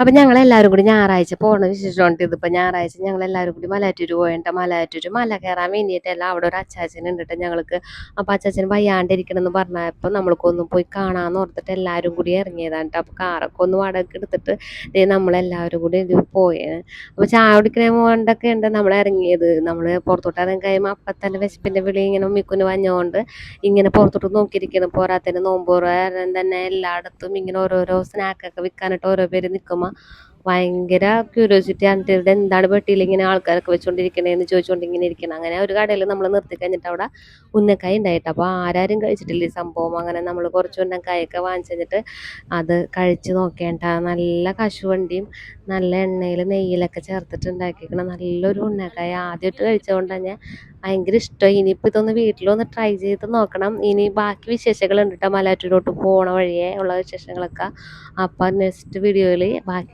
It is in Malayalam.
അപ്പം ഞങ്ങളെല്ലാവരും കൂടി ഞായറാഴ്ച പോകണ വിശേഷമുണ്ട്. ഇതിപ്പോൾ ഞായറാഴ്ച ഞങ്ങളെല്ലാവരും കൂടി മലയാറ്റൂർ പോയിട്ട് മലയാറ്റൂർ മല കയറാൻ വേണ്ടിയിട്ടല്ല. അവിടെ ഒരു അച്ചാച്ചൻ ഉണ്ടിട്ട് ഞങ്ങൾക്ക്. അപ്പോൾ അച്ചാച്ചൻ വയ്യാണ്ടിരിക്കണമെന്ന് പറഞ്ഞപ്പോൾ നമ്മൾക്കൊന്ന് പോയി കാണാമെന്ന് ഓർത്തിട്ട് എല്ലാവരും കൂടി ഇറങ്ങിയതാണ് കേട്ടോ. അപ്പോൾ കാറൊക്കെ ഒന്ന് വാടകയ്ക്ക് എടുത്തിട്ട് നമ്മളെല്ലാവരും കൂടി ഇത് പോയി. അപ്പോൾ ചായ കുടിക്കണ കൊണ്ടൊക്കെ ഉണ്ട് നമ്മൾ ഇറങ്ങിയത്. നമ്മൾ പുറത്തോട്ട് ഇറങ്ങി കഴിയുമ്പോൾ അപ്പം തന്നെ വിശപ്പിൻ്റെ വിളി ഇങ്ങനെ ഉമ്മിക്കുന്ന് വഞ്ഞുകൊണ്ട് ഇങ്ങനെ പുറത്തോട്ട് നോക്കിയിരിക്കണം. പോരാത്തതിന് നോമ്പ് കാരണം തന്നെ എല്ലായിടത്തും ഇങ്ങനെ ഓരോരോ സ്നാക്കൊക്കെ വിൽക്കാനായിട്ട് ഓരോ പേര് നിൽക്കുമ്പോൾ ഭയങ്കര ക്യൂരിയോസിറ്റി ആയിട്ട് ഇവിടെ എന്താണ് പെട്ടിയിൽ ഇങ്ങനെ ആൾക്കാരൊക്കെ വെച്ചുകൊണ്ടിരിക്കണേന്ന് ചോദിച്ചുകൊണ്ട് ഇങ്ങനെ ഇരിക്കണം. അങ്ങനെ ഒരു കടയിൽ നമ്മൾ നിർത്തി കഴിഞ്ഞിട്ട് അവിടെ ഉന്നക്കായ ഉണ്ടായിട്ട് അപ്പോൾ ആരും കഴിച്ചിട്ടില്ല ഈ സംഭവം. അങ്ങനെ നമ്മൾ കുറച്ച് ഉന്നക്കായൊക്കെ വാങ്ങിച്ചു കഴിഞ്ഞിട്ട് അത് കഴിച്ച് നോക്കേണ്ട. നല്ല കശുവണ്ടിയും നല്ല എണ്ണയിൽ നെയ്യിലൊക്കെ ചേർത്തിട്ട് ഉണ്ടാക്കിയിരിക്കണം നല്ലൊരു ഉന്നക്കായ. ആദ്യമായിട്ട് കഴിച്ചതുകൊണ്ട് തന്നെ ഭയങ്കര ഇഷ്ടമായി. ഇനിയിപ്പോൾ ഇതൊന്ന് വീട്ടിലൊന്ന് ട്രൈ ചെയ്ത് നോക്കണം. ഇനി ബാക്കി വിശേഷങ്ങളുണ്ട് കേട്ടോ, മലയാറ്റൂരോട്ട് പോണ വഴിയേ ഉള്ള വിശേഷങ്ങളൊക്കെ. അപ്പം നെക്സ്റ്റ് വീഡിയോയിൽ ബാക്കി